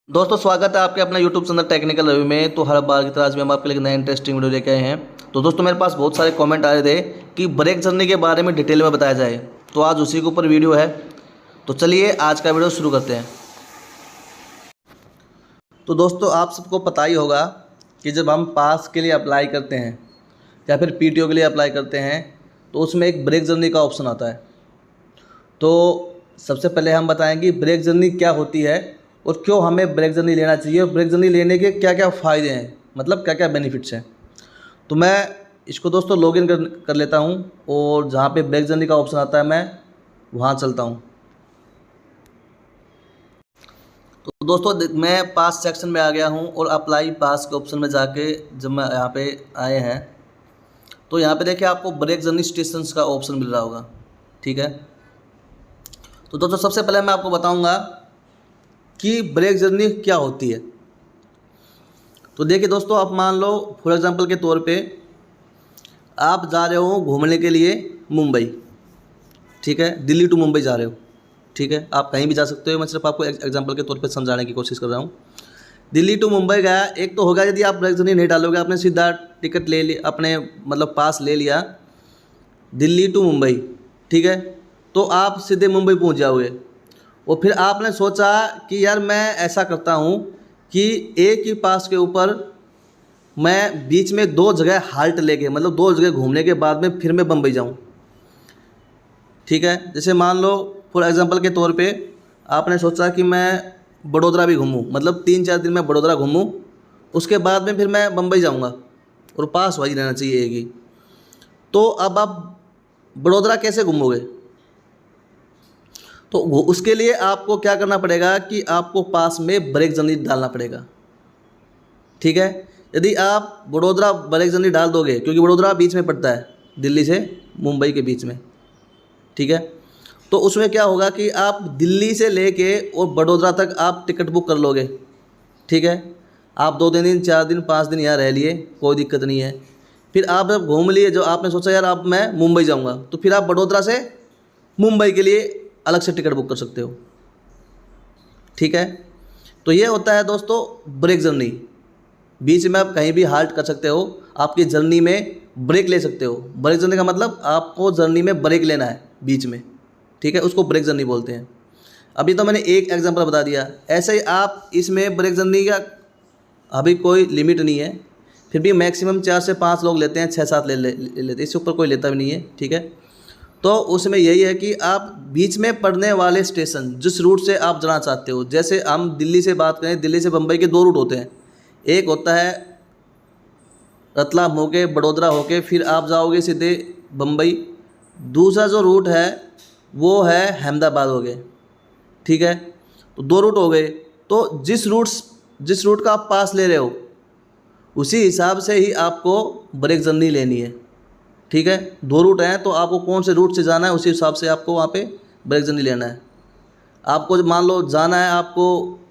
दोस्तों स्वागत है आपके अपना यूट्यूब चैनल टेक्निकल रिव्यू में। तो हर बार की तरह आज भी हम आपके लिए नया इंटरेस्टिंग वीडियो लेके आए हैं। तो दोस्तों मेरे पास बहुत सारे कमेंट आए थे कि ब्रेक जर्नी के बारे में डिटेल में बताया जाए, तो आज उसी के ऊपर वीडियो है। तो चलिए आज का वीडियो शुरू करते हैं। तो दोस्तों आप सबको पता ही होगा कि जब हम पास के लिए अप्लाई करते हैं या फिर पीटीओ के लिए अप्लाई करते हैं तो उसमें एक ब्रेक जर्नी का ऑप्शन आता है। तो सबसे पहले हम बताएंगे ब्रेक जर्नी क्या होती है और क्यों हमें ब्रेक जर्नी लेना चाहिए और ब्रेक जर्नी लेने के क्या क्या फ़ायदे हैं, मतलब क्या क्या बेनिफिट्स हैं। तो मैं इसको दोस्तों लॉगिन कर लेता हूं और जहां पे ब्रेक जर्नी का ऑप्शन आता है मैं वहां चलता हूं। तो दोस्तों मैं पास सेक्शन में आ गया हूं और अप्लाई पास के ऑप्शन में जाके जब मैं यहाँ पे आए हैं तो यहाँ पे देखिए आपको ब्रेक जर्नी स्टेशंस का ऑप्शन मिल रहा होगा, ठीक है। तो दोस्तों सबसे पहले मैं आपको बताऊंगा कि ब्रेक जर्नी क्या होती है। तो देखिए दोस्तों, आप मान लो फॉर एग्जांपल के तौर पे आप जा रहे हो घूमने के लिए मुंबई, ठीक है, दिल्ली टू मुंबई जा रहे हो, ठीक है। आप कहीं भी जा सकते हो, मैं सिर्फ आपको एग्जांपल के तौर पे समझाने की कोशिश कर रहा हूँ। दिल्ली टू मुंबई गया, एक तो होगा यदि आप ब्रेक जर्नी नहीं डालोगे, आपने सीधा टिकट ले लिया, अपने मतलब पास ले लिया दिल्ली टू मुंबई, ठीक है, तो आप सीधे मुंबई पहुँच जाओगे। और फिर आपने सोचा कि यार मैं ऐसा करता हूँ कि एक ही पास के ऊपर मैं बीच में दो जगह हाल्ट लेके, मतलब दो जगह घूमने के बाद में फिर मैं बम्बई जाऊँ, ठीक है। जैसे मान लो फॉर एग्जांपल के तौर पे आपने सोचा कि मैं बड़ौदा भी घूमूँ, मतलब 3-4 दिन मैं बड़ौदा घूमूँ, उसके बाद में फिर मैं बम्बई जाऊँगा और पास वही रहना चाहिए एक ही। तो अब आप बड़ौदा कैसे घूमोगे? तो उसके लिए आपको क्या करना पड़ेगा कि आपको पास में ब्रेक जर्नी डालना पड़ेगा, ठीक है। यदि आप बड़ौदा ब्रेक जर्नी डाल दोगे, क्योंकि बड़ौदा बीच में पड़ता है दिल्ली से मुंबई के बीच में, ठीक है, तो उसमें क्या होगा कि आप दिल्ली से लेके और बड़ौदा तक आप टिकट बुक कर लोगे, ठीक है। आप 2 दिन 4 दिन 5 दिन यहाँ रह लिए, कोई दिक्कत नहीं है। फिर आप जब घूम लिए, जो आपने सोचा यार अब मैं मुंबई जाऊँगा, तो फिर आप बड़ौदा से मुंबई के लिए अलग से टिकट बुक कर सकते हो, ठीक है। तो ये होता है दोस्तों ब्रेक जर्नी। बीच में आप कहीं भी हाल्ट कर सकते हो, आपकी जर्नी में ब्रेक ले सकते हो। ब्रेक जर्नी का मतलब आपको जर्नी में ब्रेक लेना है बीच में, ठीक है, उसको ब्रेक जर्नी बोलते हैं। अभी तो मैंने एक एग्जांपल बता दिया, ऐसे ही आप इसमें ब्रेक जर्नी का अभी कोई लिमिट नहीं है, फिर भी मैक्सिमम 4 से 5 लोग लेते हैं, 6-7 लेते हैं, इससे ऊपर कोई लेता भी नहीं है, ठीक है। तो उसमें यही है कि आप बीच में पड़ने वाले स्टेशन जिस रूट से आप जाना चाहते हो, जैसे हम दिल्ली से बात करें, दिल्ली से बम्बई के 2 रूट होते हैं। एक होता है रतलाम होके बड़ौदा होके फिर आप जाओगे सीधे बम्बई। दूसरा जो रूट है वो है अहमदाबाद हो गए, ठीक है। तो 2 रूट हो गए। तो जिस रूट का आप पास ले रहे हो उसी हिसाब से ही आपको ब्रेक जर्नी लेनी है, ठीक है। 2 रूट हैं तो आपको कौन से रूट से जाना है उसी हिसाब से आपको वहाँ पे ब्रेक जर्नी लेना है। आपको मान लो जाना है आपको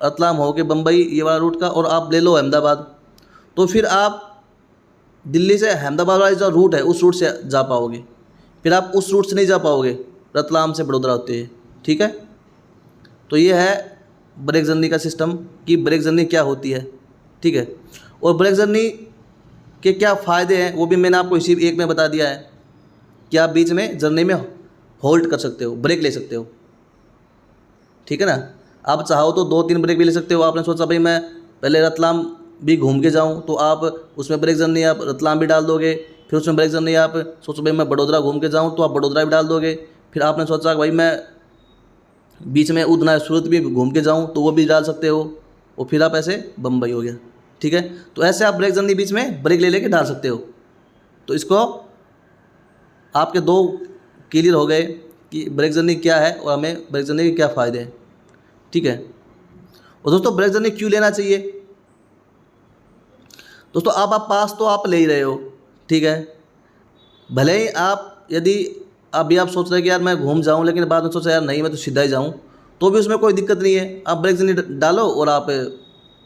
रतलाम होके बम्बई ये वाला रूट का, और आप ले लो अहमदाबाद, तो फिर आप दिल्ली से अहमदाबाद वाला जो रूट है उस रूट से जा पाओगे। फिर आप उस रूट से नहीं जा पाओगे रतलाम से बड़ौदा होते हैं, ठीक है। तो ये है ब्रेक जर्नी का सिस्टम कि ब्रेक जर्नी क्या होती है, ठीक है। और ब्रेक जर्नी के क्या फ़ायदे हैं वो भी मैंने आपको इसी एक में बता दिया है कि आप बीच में जर्नी में होल्ड कर सकते हो, ब्रेक ले सकते हो, ठीक है ना। आप चाहो तो 2-3 ब्रेक भी ले सकते हो। आपने सोचा भाई मैं पहले रतलाम भी घूम के जाऊं, तो आप उसमें ब्रेक जर्नी आप रतलाम भी डाल दोगे। फिर उसमें ब्रेक जर्नी आप सोचो भाई मैं बड़ौदा घूम के जाऊँ, तो आप बड़ौदा भी डाल दोगे। फिर आपने सोचा भाई मैं बीच में उधना सूरत भी घूम के जाऊँ, तो वो भी डाल सकते हो। और फिर आप ऐसे बम्बई हो गया, ठीक है। तो ऐसे आप ब्रेक जर्नी बीच में ब्रेक ले लेके डाल सकते हो। तो इसको आपके 2 क्लियर हो गए कि ब्रेक जर्नी क्या है और हमें ब्रेक जर्नी के क्या फ़ायदे हैं, ठीक है। और दोस्तों ब्रेक जर्नी क्यों लेना चाहिए? दोस्तों अब आप पास तो आप ले ही रहे हो, ठीक है। भले ही आप यदि अभी आप सोच रहे हैं कि यार मैं घूम जाऊं, लेकिन बाद में सोचा यार नहीं मैं तो सीधा ही जाऊं, तो भी उसमें कोई दिक्कत नहीं है। आप ब्रेक जर्नी डालो और आप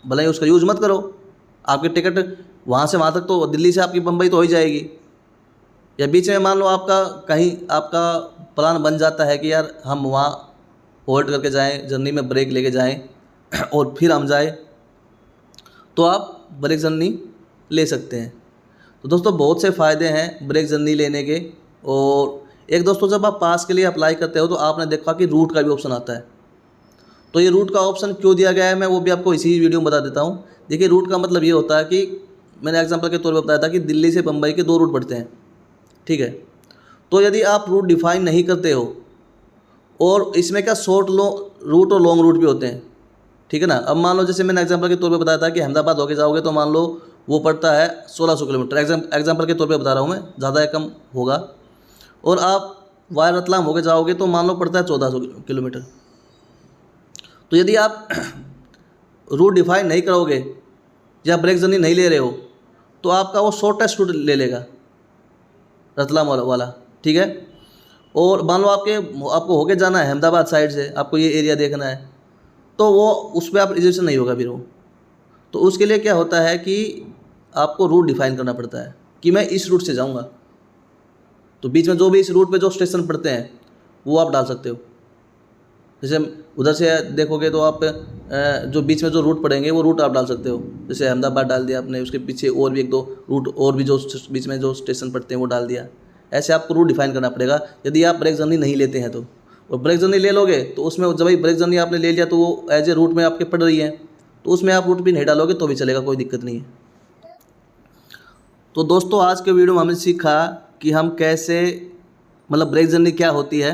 भले ही उसका यूज़ मत करो, आपकी टिकट वहाँ से वहाँ तक तो दिल्ली से आपकी बम्बई तो हो ही जाएगी। या बीच में मान लो आपका कहीं आपका प्लान बन जाता है कि यार हम वहाँ होल्ड करके जाएं, जर्नी में ब्रेक लेके जाएं, और फिर हम जाए तो आप ब्रेक जर्नी ले सकते हैं। तो दोस्तों बहुत से फ़ायदे हैं ब्रेक जर्नी लेने के। और एक दोस्तों जब आप पास के लिए अप्लाई करते हो तो आपने देखा कि रूट का भी ऑप्शन आता है। तो ये रूट का ऑप्शन क्यों दिया गया है मैं वो भी आपको इसी वीडियो में बता देता हूँ। देखिए रूट का मतलब ये होता है कि मैंने एग्जांपल के तौर पर बताया था कि दिल्ली से बम्बई के 2 रूट पड़ते हैं, ठीक है। तो यदि आप रूट डिफाइन नहीं करते हो, और इसमें क्या शॉर्ट रूट और लॉन्ग रूट भी होते हैं, ठीक है ना। अब मान लो जैसे मैंने एग्जांपल के तौर पे बताया था कि अहमदाबाद होके जाओगे तो मान लो वो पड़ता है 1600 किलोमीटर, एग्जांपल के तौर पे बता रहा हूँ मैं, ज़्यादा या कम होगा। और आप वाया रतलाम होके जाओगे तो मान लो पड़ता है 1400 किलोमीटर। तो यदि आप रूट डिफाइन नहीं करोगे या ब्रेक जर्नी नहीं ले रहे हो तो आपका वो शॉर्टेस्ट रूट ले लेगा रतलाम वाला, ठीक है। और मान लो आपको होके जाना है अहमदाबाद साइड से, आपको ये एरिया देखना है, तो वो उस पर आप रिजर्वेशन नहीं होगा फिर वो। तो उसके लिए क्या होता है कि आपको रूट डिफाइन करना पड़ता है कि मैं इस रूट से जाऊंगा। तो बीच में जो भी इस रूट पे जो स्टेशन पड़ते हैं वो आप डाल सकते हो। जैसे उधर से देखोगे तो आप जो बीच में जो रूट पड़ेंगे वो रूट आप डाल सकते हो। जैसे अहमदाबाद डाल दिया आपने, उसके पीछे और भी 1-2 रूट और भी जो बीच में जो स्टेशन पड़ते हैं वो डाल दिया। ऐसे आपको रूट डिफाइन करना पड़ेगा यदि आप ब्रेक जर्नी नहीं लेते हैं तो। और ब्रेक जर्नी ले लोगे तो उसमें जब भाई ब्रेक जर्नी आपने ले लिया तो वो एज ए रूट में आपके पड़ रही है, तो उसमें आप रूट भी नहीं डालोगे तो भी चलेगा, कोई दिक्कत नहीं है। तो दोस्तों आज के वीडियो में हमने सीखा कि हम कैसे मतलब ब्रेक जर्नी क्या होती है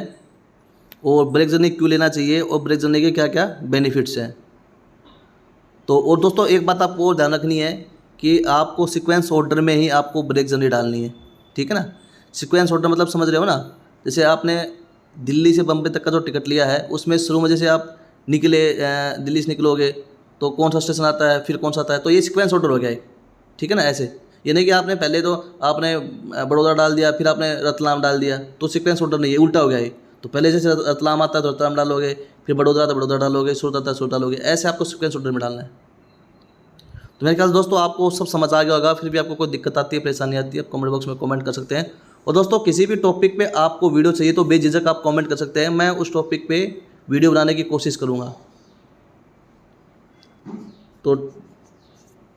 और ब्रेक जर्नी क्यों लेना चाहिए और ब्रेक जर्नी के क्या क्या बेनिफिट्स हैं। तो और दोस्तों एक बात आपको और ध्यान रखनी है कि आपको सीक्वेंस ऑर्डर में ही आपको ब्रेक जर्नी डालनी है, ठीक है ना। सीक्वेंस ऑर्डर मतलब समझ रहे हो ना। जैसे आपने दिल्ली से बम्बई तक का जो टिकट लिया है उसमें शुरू में जैसे आप निकले दिल्ली से निकलोगे तो कौन सा स्टेशन आता है फिर कौन सा आता है, तो ये सीक्वेंस ऑर्डर हो गया है, ठीक है ना। ऐसे ये नहीं कि आपने पहले तो आपने बड़ौदा डाल दिया फिर आपने रतलाम डाल दिया, तो सीक्वेंस ऑर्डर नहीं है, उल्टा हो गया है। तो पहले जैसे रतलाम आता है तो रतलाम डालोगे, फिर बड़ौदा आता है बड़ौदा डालोगे, सूरत आता है सूरत डालोगे, ऐसे आपको सीक्वेंस ऑर्डर में डालना है। तो मेरे ख्याल से दोस्तों आपको सब समझ आ गया होगा। फिर भी आपको कोई दिक्कत आती है परेशानी आती है आप कमेंट बॉक्स में कमेंट कर सकते हैं। और दोस्तों किसी भी टॉपिक पे आपको वीडियो चाहिए तो बेझिझक आप कमेंट कर सकते हैं, मैं उस टॉपिक पे वीडियो बनाने की कोशिश करूँगा। तो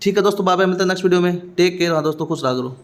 ठीक है दोस्तों, बाय बाय, मिलते हैं नेक्स्ट वीडियो में। Take care. हाँ दोस्तों खुश रहा करो।